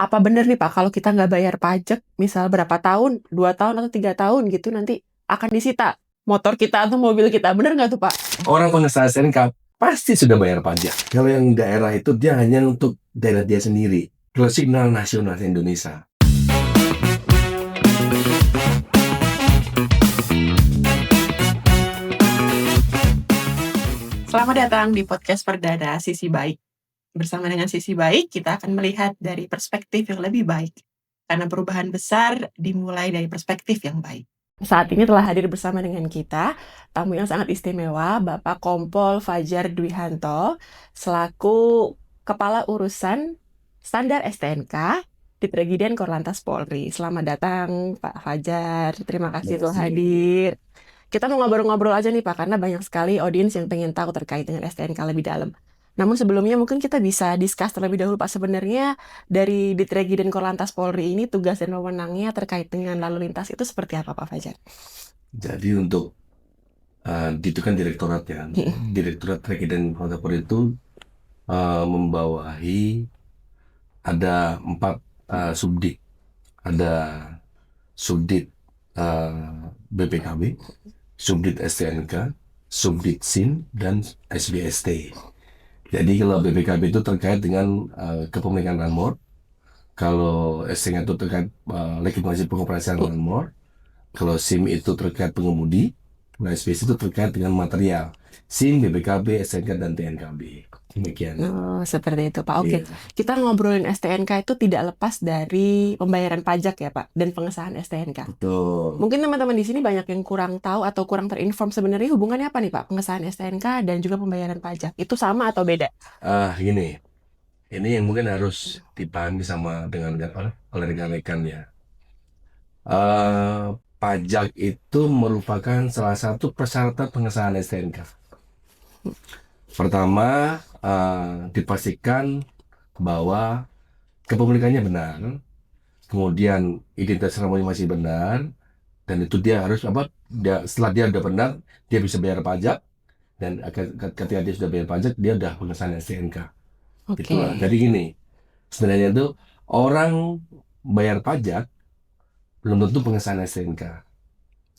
Apa bener nih Pak, kalau kita nggak bayar pajak, misal berapa tahun, 2 tahun atau 3 tahun gitu, nanti akan disita motor kita atau mobil kita. Bener nggak tuh Pak? Orang pengusaha STNK pasti sudah bayar pajak. Kalau yang daerah itu dia hanya untuk daerah dia sendiri. Kalau signal nasional Indonesia. Selamat datang di podcast Perdana Sisi Baik. Bersama dengan Sisi Baik, kita akan melihat dari perspektif yang lebih baik. Karena perubahan besar dimulai dari perspektif yang baik. Saat ini telah hadir bersama dengan kita tamu yang sangat istimewa, Bapak Kompol Fajar Dwihanto, selaku Kepala Urusan Standar STNK di Presiden Korlantas Polri. Selamat datang Pak Fajar, terima kasih telah hadir. Kita mau ngobrol-ngobrol aja nih Pak, karena banyak sekali audiens yang pengen tahu terkait dengan STNK lebih dalam. Namun sebelumnya mungkin kita bisa discuss terlebih dahulu Pak, sebenarnya dari Ditregiden Korlantas Polri ini tugas dan wewenangnya terkait dengan lalu lintas itu seperti apa Pak Fajar? Jadi untuk itu kan direktorat ya. Direktorat Presiden Korlantas Polri itu membawahi ada 4 subdit. Ada subdit BPKB, subdit STNK, subdit SIN, dan SBST. Jadi kalau BPKB itu terkait dengan kepemilikan landmark, kalau STNK itu terkait legitimasi pengoperasian landmark, kalau SIM itu terkait pengemudi, nah SBST itu terkait dengan material, SIM, BPKB, STNK, dan TNKB. Demikian. Oh, seperti itu Pak. Oke, Iya. kita ngobrolin STNK itu tidak lepas dari pembayaran pajak ya Pak, dan pengesahan STNK. Betul. Mungkin teman-teman di sini banyak yang kurang tahu atau kurang terinform sebenarnya hubungannya apa nih Pak, pengesahan STNK dan juga pembayaran pajak. Itu sama atau beda? Gini, ini yang mungkin harus dipahami sama dengan oleh rekan-rekan ya. Pajak itu merupakan salah satu persyaratan pengesahan STNK. Pertama, dipastikan bahwa kepemilikannya benar, kemudian identitas namanya masih benar, dan itu dia harus setelah dia udah benar, dia bisa bayar pajak, dan ketika dia sudah bayar pajak, dia udah pengesahan STNK. Oke. Itulah. Jadi gini, sebenarnya itu orang bayar pajak belum tentu pengesahan STNK.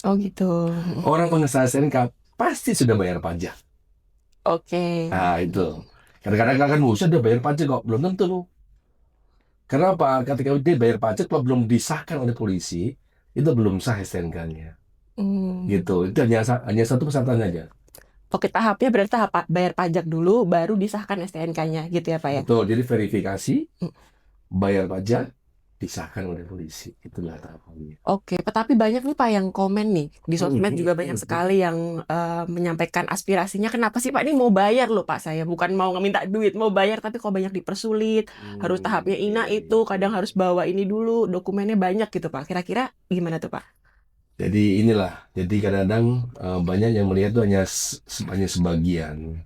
Oh gitu. Orang pengesahan STNK pasti sudah bayar pajak. Oke. Nah itu. Kadang-kadang kan udah bayar pajak kok, belum tentu. Kenapa? Ketika dia bayar pajak kalau belum disahkan oleh polisi, itu belum sah STNK-nya. Gitu. Itu hanya satu persyaratan aja. Oke, tahapnya berarti tahap bayar pajak dulu, baru disahkan STNK-nya, gitu ya Pak ya? Betul. Jadi verifikasi, bayar pajak, disahkan oleh polisi. Itulah tahapannya. Oke, tetapi banyak nih Pak yang komen nih, di sosmed juga banyak sekali yang menyampaikan aspirasinya, kenapa sih Pak ini mau bayar loh Pak, saya bukan mau minta duit, mau bayar tapi kok banyak dipersulit, harus tahapnya ina itu, kadang harus bawa ini dulu, dokumennya banyak gitu Pak. Kira-kira gimana tuh Pak? Jadi inilah. Jadi kadang-kadang banyak yang melihat itu hanya sebagian.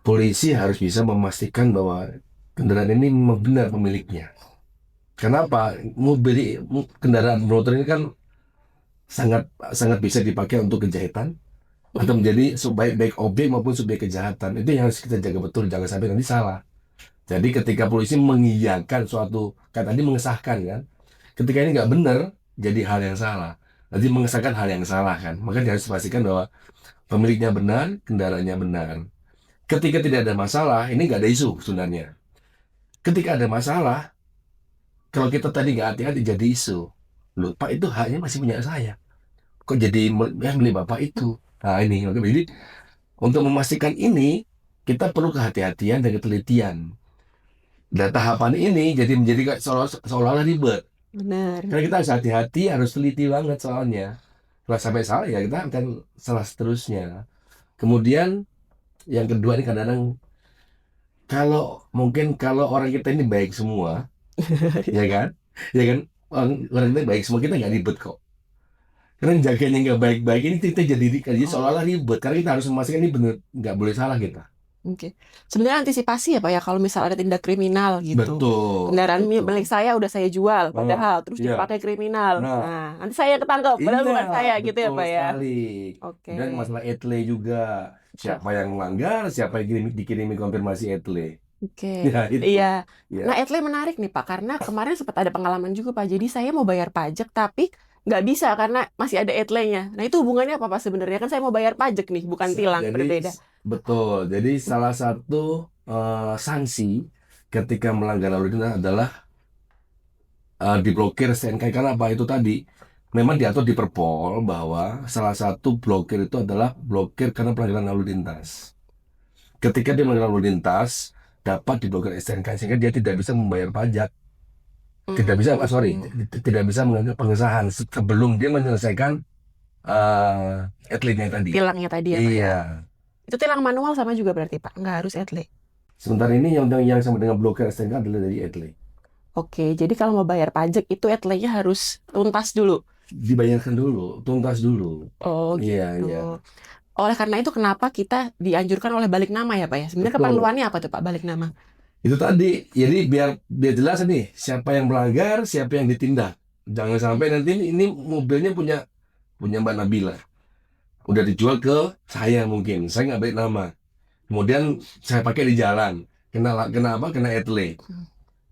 Polisi harus bisa memastikan bahwa kendaraan ini memang benar pemiliknya. Kenapa? Kendaraan bermotor ini kan sangat sangat bisa dipakai untuk kejahatan atau menjadi baik objek maupun subjek kejahatan. Itu yang harus kita jaga betul, jangan sampai nanti salah. Jadi ketika polisi mengiyakan suatu, kayak tadi mengesahkan kan, ketika ini nggak benar, jadi hal yang salah. Nanti mengesahkan hal yang salah kan, maka dia harus pastikan bahwa pemiliknya benar, kendaraannya benar. Ketika tidak ada masalah, ini nggak ada isu sebenarnya. Ketika ada masalah, kalau kita tadi nggak hati-hati jadi isu. Loh, Pak itu haknya masih punya saya. Kok jadi yang beli Bapak itu? Nah ini, jadi untuk memastikan ini, kita perlu kehati-hatian dan ketelitian. Dan tahapan ini jadi menjadi seolah-olah ribet. Benar. Karena kita harus hati-hati, harus teliti banget soalnya. Kalau sampai salah ya kita akan salah seterusnya. Kemudian yang kedua ini kadang-kadang kalau orang kita ini baik semua, ya kan? Ya kan? Orang kita baik semua, kita nggak ribet kok. Karena jaganya nggak baik-baik ini kita jadi seolah-olah ribet. Karena kita harus memastikan ini benar, nggak boleh salah kita. Oke. Sebenarnya antisipasi ya Pak ya, kalau misal ada tindak kriminal gitu. Betul. Kendaraan milik saya udah saya jual, padahal terus Iya. dipakai kriminal. Nah, Nah, nanti saya ketangkep, padahal bukan saya gitu ya betul Pak ya. sekali. Oke. Dan masalah etle juga. Siapa yang melanggar, siapa yang dikirimi konfirmasi etle. Oke, Ya itu. iya. Nah, Ya. Etle menarik nih Pak, karena kemarin sempat ada pengalaman juga Pak. Jadi saya mau bayar pajak tapi nggak bisa karena masih ada Etle-nya. Nah, itu hubungannya apa Pak sebenarnya? Kan saya mau bayar pajak nih, bukan tilang, Jadi berbeda. betul. Jadi salah satu sanksi ketika melanggar lalu lintas adalah diblokir STNK. Karena apa itu tadi? Memang diatur di Perpol bahwa salah satu blokir itu adalah blokir karena pelanggaran lalu lintas. Ketika dia melanggar lalu lintas, dapat diblokir STNK sehingga dia tidak bisa membayar pajak. Tidak bisa, sorry, Hmm, tidak bisa mengambil pengesahan sebelum dia menyelesaikan atletnya tadi. tilangnya tadi ya Pak ya. Iya. Itu tilang manual sama juga berarti Pak, nggak harus Etle. Sementara ini yang sama dengan blokir STNK adalah dari atlet. Oke, jadi kalau mau bayar pajak itu Etle-nya harus tuntas dulu. Dibayarkan dulu, tuntas dulu. Oh Iya, gitu. iya. Oleh karena itu kenapa kita dianjurkan oleh balik nama ya Pak ya? Sebenarnya Betul. keperluannya apa tuh Pak balik nama? Itu tadi. Jadi biar biar jelas nih siapa yang melanggar, siapa yang ditindak. Jangan sampai nanti ini mobilnya punya punya Mbak Nabila. Udah dijual ke saya mungkin. Saya nggak balik nama. Kemudian saya pakai di jalan. Kena apa? Kena etle.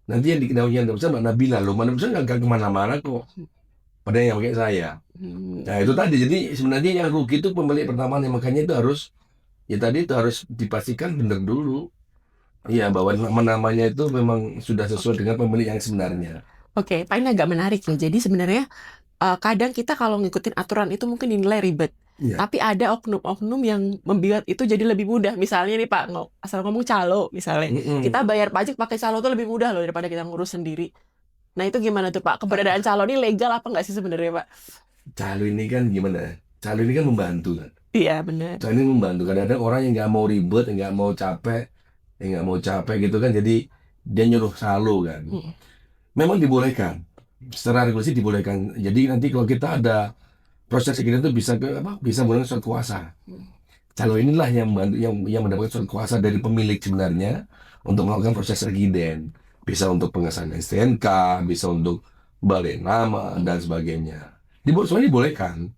Nanti yang bisa Mbak Nabila loh. Mbak Nabila nggak kemana-mana kok. Padahal yang pakai saya. Hmm, Nah itu tadi. Jadi sebenarnya yang rugi itu pemilik pertama nih. Makanya itu harus ya tadi itu harus dipastikan benar dulu. Iya, bahwa nama-namanya itu memang sudah sesuai oke. dengan pemilik yang sebenarnya. Oke, Pak ini agak menarik ya. Jadi sebenarnya kadang kita kalau ngikutin aturan itu mungkin dinilai ribet. Iya. Tapi ada oknum-oknum yang membuat itu jadi lebih mudah. Misalnya nih Pak, asal ngomong calo misalnya. Kita Mm-mm. bayar pajak pakai calo itu lebih mudah loh daripada kita ngurus sendiri. Nah itu gimana tuh Pak? Keberadaan calo ini legal apa nggak sih sebenarnya Pak? Calo ini kan gimana? Calo ini kan membantu kan. Iya benar. Calo ini membantu. Kadang-kadang orang yang nggak mau ribet, yang nggak mau capek, yang nggak mau capek gitu kan. Jadi dia nyuruh calo kan. Mm, Memang dibolehkan. Secara regulasi dibolehkan. Jadi nanti kalau kita ada proses kita itu bisa ke apa? Bisa menggunakan surat kuasa. mm. Calo inilah yang membantu, yang mendapatkan surat kuasa dari pemilik sebenarnya untuk melakukan proses regiden. Bisa untuk pengesahan STNK, bisa untuk balik nama dan sebagainya. Semuanya dibolehkan.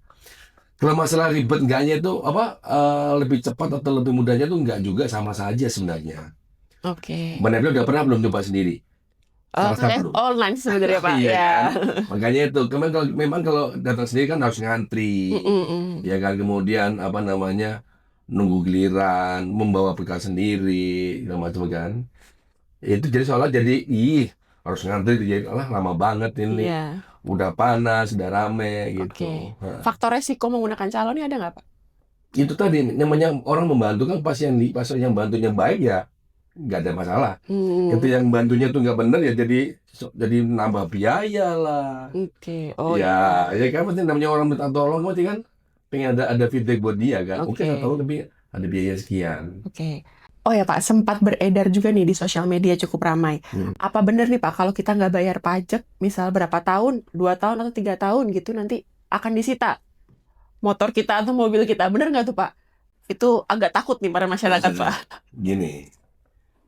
Kalau masalah ribet enggaknya itu apa lebih cepat atau lebih mudahnya itu enggak juga sama saja sebenarnya. Oke. Mbak Nabila udah pernah belum coba sendiri? Salah Saya satu. online sebenarnya Pak. Iya Ya. kan? Makanya itu. Memang kalau datang sendiri kan harus ngantri. Mm, mm, mm. Ya kan kemudian apa namanya nunggu giliran, membawa bekal sendiri, segala macam kan. Itu jadi soalnya jadi harus ngantri jadi lama banget ini. Iya. Udah panas, udah rame Oke. gitu. Nah, Faktor resiko menggunakan calo ini ada nggak Pak? itu tadi namanya orang membantu kan pas yang bantunya baik ya nggak ada masalah. Hmm. Ketika yang bantunya tuh nggak bener ya jadi nambah biaya lah. Oke. Oh Ya, iya. ya kan penting namanya orang minta tolong berarti kan pengen ada feedback buat dia kan. Oke, saya tahu Oke. tapi ada biaya sekian. Oke. Oh ya Pak, sempat beredar juga nih di sosial media cukup ramai. Hmm. Apa benar nih Pak, kalau kita nggak bayar pajak, misal berapa tahun, 2 tahun atau 3 tahun gitu, nanti akan disita motor kita atau mobil kita. Benar nggak tuh Pak? Itu agak takut nih para masyarakat Maksudnya Pak. gini,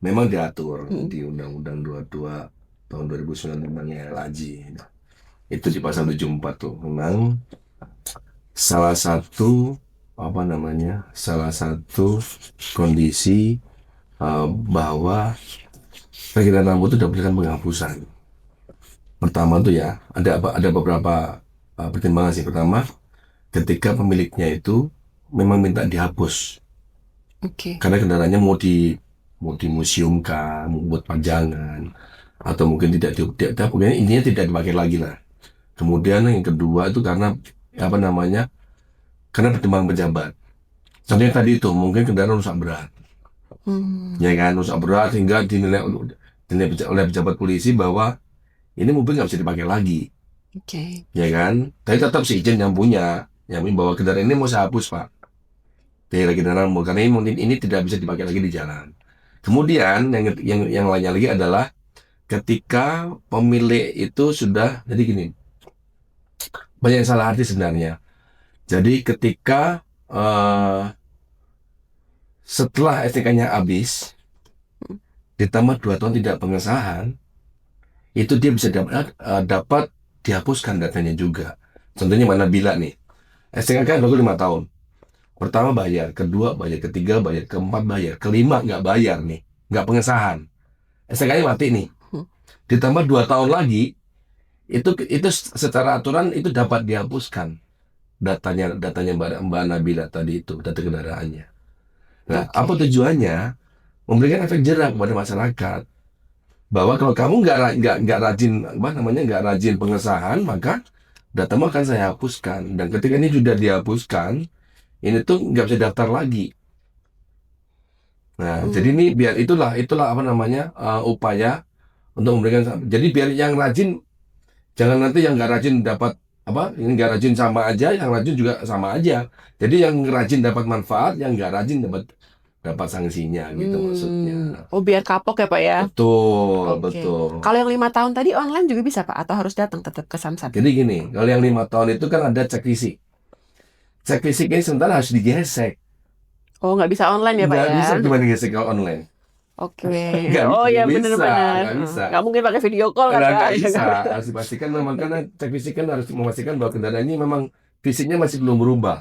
memang diatur Hmm. di Undang-Undang 22 tahun 2009 tentang LAJI. Itu di pasal 74 tuh memang salah satu apa namanya? Salah satu kondisi bahwa perkiraan rambut itu sudah berikan penghapusan. Pertama tuh ya, ada beberapa pertimbangan sih. Pertama, ketika pemiliknya itu memang minta dihapus Oke. karena kendaraannya mau dimuseumkan, mau buat pajangan, atau mungkin pokoknya intinya tidak dipakai lagi lah. Kemudian yang kedua itu karena apa namanya? Karena pertimbangan pejabat. Contohnya tadi itu mungkin kendaraan rusak berat, Hmm. ya kan rusak berat hingga dinilai oleh pejabat polisi bahwa ini mobil nggak bisa dipakai lagi, Oke. ya kan? Tapi tetap si izin yang punya bahwa kendaraan ini mau saya hapus pak dari kendaraan mau karena ini tidak bisa dipakai lagi di jalan. Kemudian yang lainnya lagi adalah ketika pemilik itu sudah jadi gini banyak yang salah arti sebenarnya. Jadi ketika setelah STK-nya habis ditambah 2 tahun tidak pengesahan itu dia bisa dapat dihapuskan datanya juga. Contohnya mana bila nih STK kan baru 5 tahun. Pertama bayar, kedua bayar, ketiga bayar, keempat bayar, kelima nggak bayar nih. nggak pengesahan. STNK-nya mati nih. Hmm. Ditambah 2 tahun lagi, itu secara aturan itu dapat dihapuskan datanya Mbak Nabila tadi itu, data kendaraannya. Nah, apa Oke. tujuannya? Memberikan efek jerah kepada masyarakat bahwa kalau kamu nggak rajin apa namanya nggak rajin pengesahan, maka datamu akan saya hapuskan. Dan ketika ini sudah dihapuskan, ini tuh nggak bisa daftar lagi. Nah, jadi Hmm. ini biar itulah apa namanya upaya untuk memberikan. Jadi biar yang rajin, jangan nanti yang nggak rajin dapat apa, yang nggak rajin sama aja, yang rajin juga sama aja. Jadi yang rajin dapat manfaat, yang nggak rajin dapat dapat sanksinya gitu Hmm. maksudnya. Oh, biar kapok ya Pak ya. Betul, Oke. betul. Kalau yang 5 tahun tadi online juga bisa Pak, atau harus datang tetap ke Samsat? Jadi gini, kalau yang 5 tahun itu kan ada cek fisik. Cek fisik ini sebentar harus digesek. Oh, nggak bisa online ya Pak Nggak ya? bisa cuma digesek kalau online. Oke. Nggak Oh bisa, ya, nggak bisa, benar-benar. nggak bisa. Nggak mungkin pakai video call kan Nggak Pak? nggak Ya bisa. kan? Harus dipastikan memang karena cek fisik kan harus memastikan bahwa kendaraan ini memang fisiknya masih belum berubah.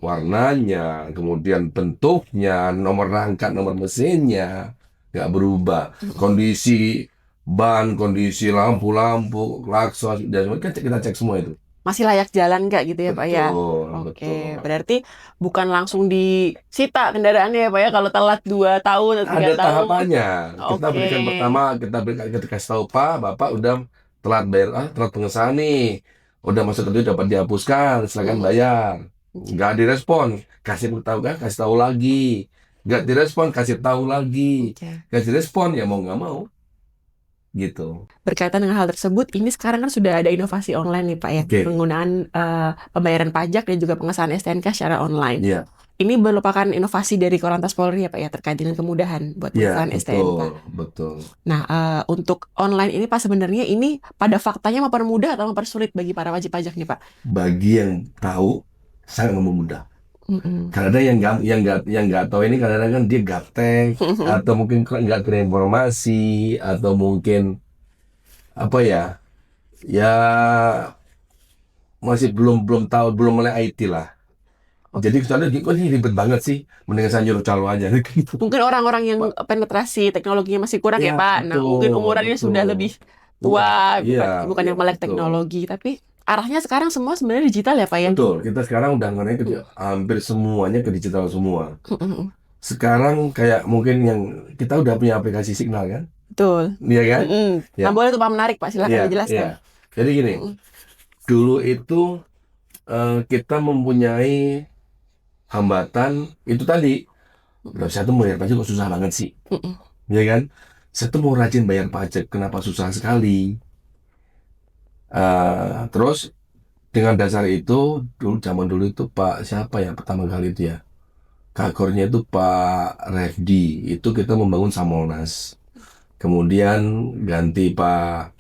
Warnanya, kemudian bentuknya, nomor rangka, nomor mesinnya nggak berubah. Kondisi ban, kondisi lampu-lampu, klakson, dan semua kan kita cek semua itu. Masih layak jalan nggak gitu ya Pak ya? Betul, Oke, betul. berarti bukan langsung disita kendaraannya ya Pak ya kalau telat 2 tahun atau 3 Ada tahun. tahapannya. Kita Oke. berikan pertama, kita kasih tahu Pak, Bapak udah telat bayar, telat pengesahan nih. Udah masuk ke dapat dihapuskan, silakan Mm-mm. bayar. Oke. Nggak direspon, kasih tahu lagi. Nggak direspon, kasih tahu lagi. Oke. Kasih respon ya mau nggak mau, gitu. Berkaitan dengan hal tersebut, ini sekarang kan sudah ada inovasi online nih Pak ya, Oke, penggunaan pembayaran pajak dan juga pengesahan STNK secara online. iya, Ini merupakan inovasi dari Korlantas Polri ya Pak ya, terkait dengan kemudahan buat iya, pengesahan STNK. betul, betul. Nah, untuk online ini Pak, sebenarnya ini pada faktanya mempermudah atau mempersulit bagi para wajib pajak nih Pak? Bagi yang tahu sangat memudah. Mm-mm. Karena yang nggak tahu ini kadang-kadang kan dia gaptek atau mungkin nggak terinformasi atau mungkin apa ya ya masih belum belum tahu belum mulai IT lah. Oke. Jadi kecuali kok ini ribet banget sih, mendingan saya nyuruh calo aja gitu. Mungkin orang-orang yang Pak, penetrasi teknologinya masih kurang ya ya Pak. Nah, mungkin betul umurannya sudah betul. lebih Bukan, tua, iya bukan iya yang melek betul teknologi, tapi arahnya sekarang semua sebenarnya digital ya Pak ya. betul. Kita sekarang udah ngomongin hampir semuanya ke digital semua. Mm-mm. Sekarang kayak mungkin yang kita udah punya aplikasi Signal kan, Betul. iya kan? Mm-mm. Ya, Nah, boleh tuh Pak, menarik Pak, iya silakan iya. dijelaskan. Jadi gini. Mm-mm. Dulu itu kita mempunyai hambatan itu tadi. Loh, saya tuh mau bayar pajak kok susah banget sih, Mm-mm. ya kan? Saya tuh mau rajin bayar pajak, kenapa susah sekali? Terus dengan dasar itu, zaman dulu itu Pak siapa ya pertama kali itu ya? Kakornya itu Pak Refdi, itu kita membangun Samolnas. Kemudian ganti Pak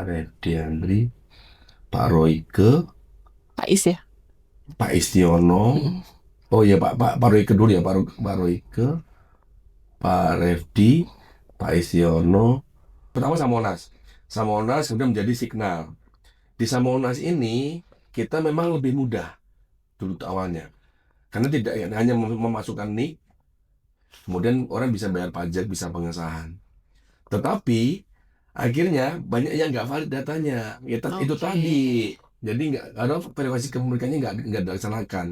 Refdi Andri, Pak Royke, Pak Is ya. Pak Istiono. Mm-mm. Oh iya Pak Royke dulu ya Pak Royke, Pak Refdi, Pak Istiono. Pertama Samonas, Samonas kemudian menjadi Signal. Di Samonas ini kita memang lebih mudah dulu tuh awalnya, karena tidak hanya memasukkan NIK, kemudian orang bisa bayar pajak, bisa pengesahan. Tetapi akhirnya banyak yang nggak valid datanya. Itu Oke. tadi. Jadi nggak ada verifikasi kepemilikannya nggak dilaksanakan.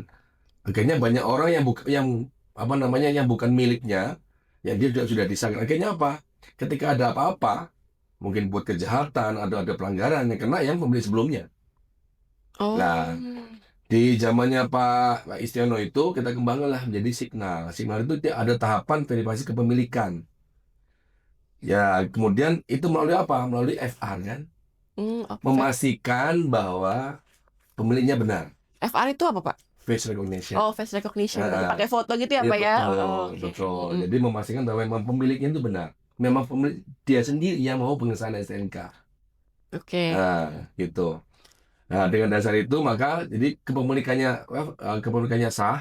Akhirnya banyak orang yang apa namanya yang bukan miliknya, yang dia sudah disangka. Akhirnya apa? Ketika ada apa-apa, mungkin buat kejahatan, ada pelanggaran yang kena yang pembeli sebelumnya. Oh. Nah, di zamannya Pak Istiono itu kita kembangkanlah menjadi Signal. Signal itu dia ada tahapan verifikasi kepemilikan. Ya, kemudian itu melalui apa? Melalui FR kan? Memastikan bahwa pemiliknya benar. FR itu apa Pak? Face recognition. Oh, face recognition. Berarti Nah, pakai foto gitu ya iya Pak ya? betul, Oh, oke. betul. Mm-mm. Jadi memastikan bahwa memang pemiliknya itu benar. Memang pemilik dia sendiri yang mau pengesahan STNK. Oke. Nah, gitu. Nah, dengan dasar itu maka jadi kepemilikannya sah.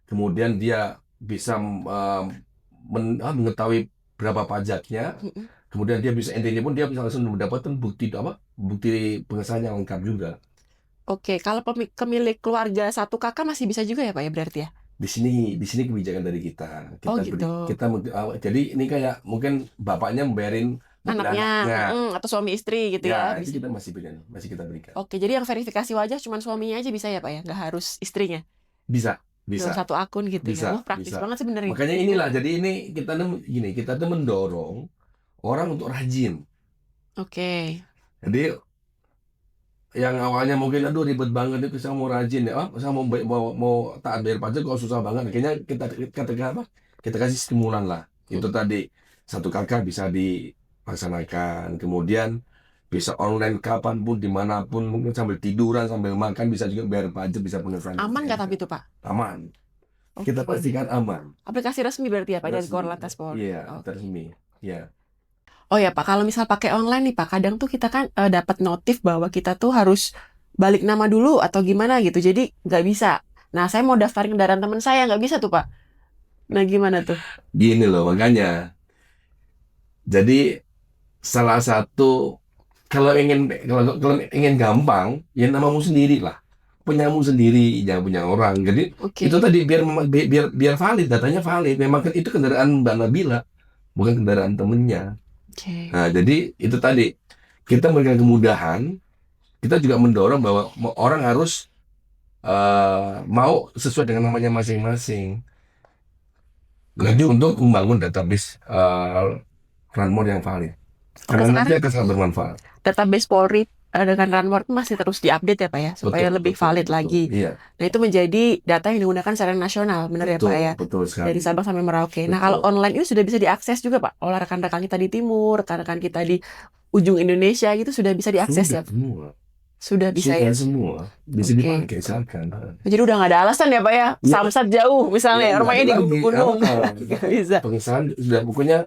Kemudian dia bisa mengetahui berapa pajaknya. Mm-mm. Kemudian dia bisa intinya pun dia bisa langsung mendapatkan bukti apa? Bukti pengesahan yang lengkap juga. Oke, kalau pemilik keluarga satu kakak masih bisa juga ya Pak ya berarti ya? di sini kebijakan dari kita. Oh Kita beri, gitu. jadi ini kayak mungkin bapaknya membayarin mobil Anaknya, anaknya. atau suami istri gitu ya, Ya, itu bisa. kita masih kita berikan. Oke, jadi yang verifikasi wajah cuma suaminya aja bisa ya Pak ya? Nggak harus istrinya? Bisa, Dalam bisa, satu akun gitu ya? Wah, praktis bisa. banget sebenarnya. Makanya inilah, jadi ini kita tuh mendorong orang untuk rajin. Oke. Jadi yang awalnya mungkin aduh ribet banget itu saya mau rajin ya, saya mau taat bayar pajak kok susah banget. Akhirnya kita apa? Kita kasih stimulan lah. Itu tadi satu kakak bisa dilaksanakan, kemudian bisa online kapanpun dimanapun mungkin sambil tiduran sambil makan bisa juga bayar pajak bisa penghasilan Aman nggak tapi itu Pak? aman. Kita Oke. pastikan aman. Aplikasi resmi berarti ya Pak dari Resmi. Korlantas Polri? Iya, Oke. resmi. Ya. Oh ya Pak, kalau misal pakai online nih Pak, kadang tuh kita kan dapat notif bahwa kita tuh harus balik nama dulu atau gimana gitu, jadi nggak bisa. Nah, saya mau daftarin kendaraan teman saya, nggak bisa tuh Pak. Nah, gimana tuh? Gini loh makanya. Jadi salah satu kalau ingin gampang ya namamu sendiri lah. Punyamu sendiri, jangan punya orang. Jadi Oke. itu tadi biar valid, datanya valid. Memang kan itu kendaraan Mbak Nabila, bukan kendaraan temennya. Oke. Nah, jadi itu tadi kita memberikan kemudahan, kita juga mendorong bahwa orang harus mau sesuai dengan namanya masing-masing. Jadi untuk membangun database Ranmor yang valid. Oke, Karena nanti sekarang akan sangat bermanfaat. database Polri dengan Ranmor masih terus diupdate ya Pak ya, supaya Betul, lebih betul, valid betul. lagi. Iya, Nah, itu menjadi data yang digunakan secara nasional, benar ya Pak betul, ya? betul Dari sekali. Sabang sampai Merauke. Nah, kalau Betul. online ini sudah bisa diakses juga Pak oleh rekan-rekan kita di timur, rekan-rekan kita di ujung Indonesia gitu sudah bisa diakses ya? Sudah semua, Sudah bisa ya? semua bisa Oke. dipakai silakan. Jadi udah nggak ada alasan ya Pak ya? Ya, Samsat jauh misalnya, ya nggak rumahnya ada di lagi. gunung. Nggak bisa. Pengesahan sudah pokoknya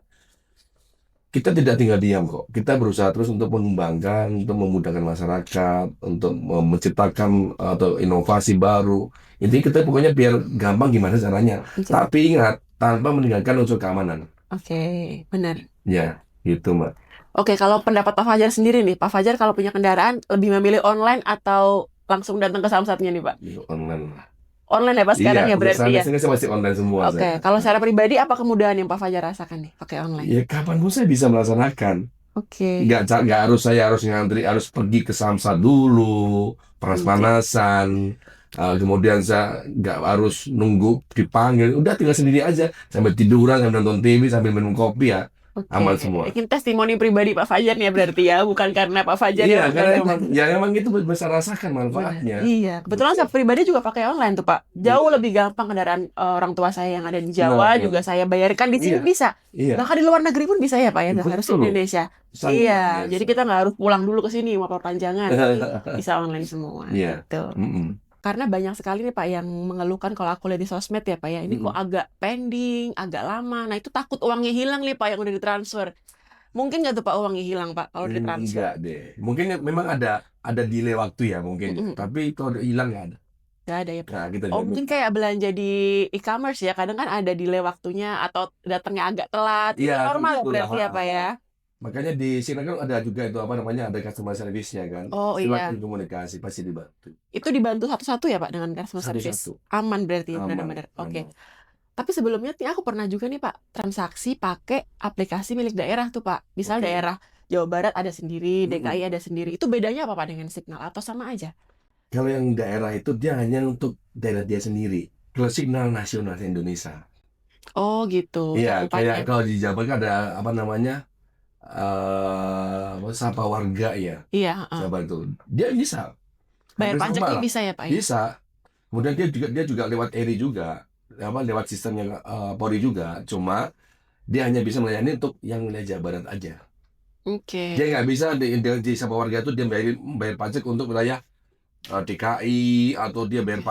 kita tidak tinggal diam kok. Kita berusaha terus untuk mengembangkan, untuk memudahkan masyarakat, untuk menciptakan atau inovasi baru. Intinya kita pokoknya biar gampang gimana caranya. Oke. Tapi ingat, tanpa meninggalkan unsur keamanan. Oke, benar. Ya, gitu Mbak. Oke, kalau pendapat Pak Fajar sendiri nih, Pak Fajar kalau punya kendaraan lebih memilih online atau langsung datang ke samsatnya nih Pak? Online lah. Online ya Pak sekarang Iya, ya berarti ya? biasanya saya masih online semua Oke, saya. kalau secara pribadi apa kemudahan yang Pak Fajar rasakan nih pakai online? Ya kapanpun saya bisa melaksanakan. Oke. Nggak harus saya harus ngantri, harus pergi ke Samsat dulu, panas-panasan. Kemudian saya nggak harus nunggu dipanggil. Udah tinggal sendiri aja. Sambil tiduran, sambil nonton TV, sambil minum kopi ya. Oke. Aman semua. Ini testimoni pribadi Pak Fajar nih ya berarti ya, bukan karena Pak Fajar Iya, yang karena menggunakan. emang itu bisa rasakan manfaatnya. Iya, kebetulan saya pribadi juga pakai online tuh Pak. Jauh lebih gampang kendaraan orang tua saya yang ada di Jawa Nah, juga saya bayarkan di sini iya. bisa. Iya, Bahkan di luar negeri pun bisa ya Pak ya, nggak harus di betul. Indonesia. Sangat Iya, biasa. jadi kita nggak harus pulang dulu ke sini mau perpanjangan, bisa online semua. Iya. Gitu. Karena banyak sekali nih Pak yang mengeluhkan kalau aku lihat di sosmed ya Pak ya, ini kok agak pending, agak lama. Nah itu takut uangnya hilang nih Pak yang udah ditransfer. Mungkin nggak tuh Pak uangnya hilang Pak kalau ditransfer? Enggak deh. Mungkin memang ada delay waktu ya mungkin. Tapi kalau hilang nggak ada. Nggak ada ya Pak? Nah, kita Oh jamin. mungkin kayak belanja di e-commerce ya, kadang kan ada delay waktunya atau datangnya agak telat. Itu Iya, normal ya betul berarti ya lah. Pak ya? Makanya di sini kan ada juga itu apa namanya ada customer service-nya kan. Oh iya. Silakan komunikasi pasti dibantu. Itu dibantu satu-satu ya Pak dengan customer service? Satu-satu. Aman berarti ya Aman, benar-benar. Oke. aman. Tapi sebelumnya nih aku pernah juga nih Pak transaksi pakai aplikasi milik daerah tuh Pak. Misal Oke. daerah Jawa Barat ada sendiri, DKI ada sendiri. Itu bedanya apa Pak dengan Signal atau sama aja? Kalau yang daerah itu dia hanya untuk daerah dia sendiri. Kalau Signal nasional Indonesia. Oh gitu. Iya, cakupannya. kayak kalau di Jawa Barat ada apa namanya sapa warga ya. Iya. Sabar itu. Dia bisa. Bayar Hampir sama pajaknya lah. bisa ya Pak ya? Bisa. Kemudian dia juga lewat ERI juga. Lewat sistemnya Polri juga. Cuma dia hanya bisa melayani untuk yang wilayah Jawa Barat aja. Oke. Dia nggak bisa di sapa warga itu dia bayar pajak untuk wilayah DKI atau dia bayar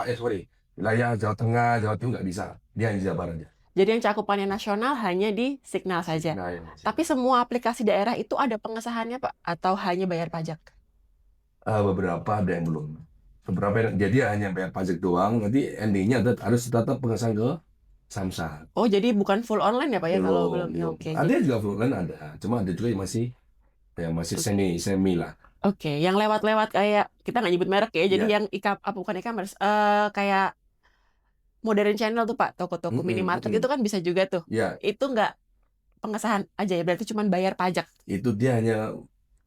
wilayah Jawa Tengah, Jawa Timur nggak bisa. Dia hanya Jawa Barat aja. Jadi yang cakupannya nasional hanya di Signal saja. Nah, ya. Tapi semua aplikasi daerah itu ada pengesahannya Pak atau hanya bayar pajak? Beberapa ada yang belum. Jadi hanya bayar pajak doang. Nanti endingnya harus tetap pengesahan ke Samsat. Oh jadi bukan full online ya Pak ya kalau belum? Belum. Oke. Ada juga full online ada. Cuma ada juga yang masih semi lah. Oke, yang lewat-lewat kayak kita nggak nyebut merek ya. Jadi Iya. yang bukan e-commerce, kayak modern channel tuh Pak, toko-toko minimarket itu kan bisa juga tuh. Ya, Itu nggak pengesahan aja ya, berarti cuma bayar pajak. itu dia hanya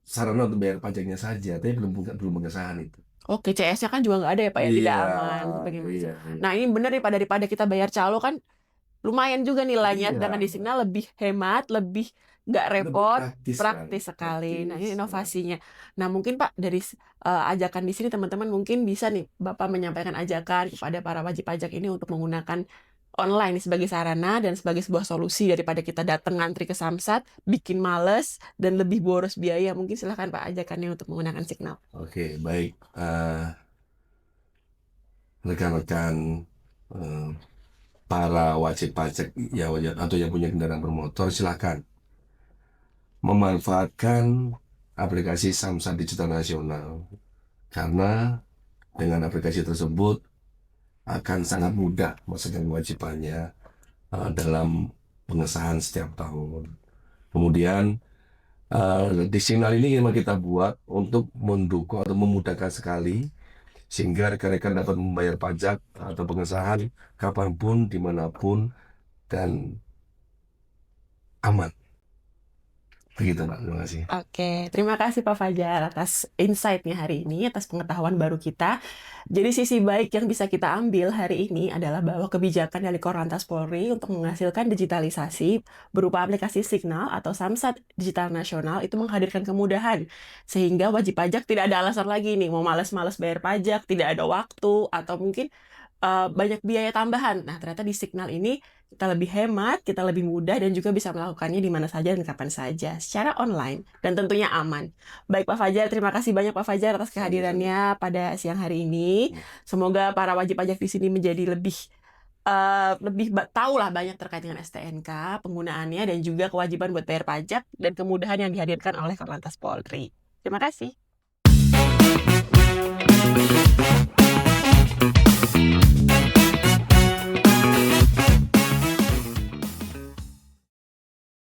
sarana untuk bayar pajaknya saja, tapi belum pengesahan itu. Oke, CS-nya kan juga nggak ada ya Pak ya, tidak Iya, aman sebagai macam. iya, Nah ini bener nih Pak, daripada kita bayar calo kan lumayan juga nilainya, sedangkan di iya. Signal lebih hemat, lebih nggak Lebih repot, praktis kan, praktis sekali. Nah praktis. ini inovasinya. Nah mungkin Pak dari ajakan di sini teman-teman mungkin bisa nih Bapak menyampaikan ajakan kepada para wajib pajak ini untuk menggunakan online sebagai sarana dan sebagai sebuah solusi daripada kita datang ngantri ke Samsat, bikin males dan lebih boros biaya. Mungkin silahkan Pak ajakannya untuk menggunakan Signal. Oke, baik. Rekan-rekan eh, para wajib pajak ya atau yang punya kendaraan bermotor, silakan memanfaatkan aplikasi Samsat Digital Nasional, karena dengan aplikasi tersebut akan sangat mudah melaksanakan kewajibannya dalam pengesahan setiap tahun. Kemudian di Signal ini memang kita buat untuk mendukung atau memudahkan sekali, sehingga rekan-rekan dapat membayar pajak atau pengesahan kapanpun, dimanapun, dan aman. Begitu Mbak, terima kasih. Oke, terima kasih Pak Fajar atas insight-nya hari ini, atas pengetahuan baru kita. Jadi sisi baik yang bisa kita ambil hari ini adalah bahwa kebijakan dari Korlantas Polri untuk menghasilkan digitalisasi berupa aplikasi Signal atau Samsat Digital Nasional itu menghadirkan kemudahan. Sehingga wajib pajak tidak ada alasan lagi nih, mau males-males bayar pajak, tidak ada waktu, atau mungkin banyak biaya tambahan. Nah, ternyata di Signal ini kita lebih hemat, kita lebih mudah, dan juga bisa melakukannya di mana saja dan kapan saja, secara online, dan tentunya aman. Baik Pak Fajar, terima kasih banyak Pak Fajar atas kehadirannya pada siang hari ini. Semoga para wajib pajak di sini menjadi lebih tahu lah banyak terkait dengan STNK, penggunaannya, dan juga kewajiban buat bayar pajak, dan kemudahan yang dihadirkan oleh Korlantas Polri. Terima kasih.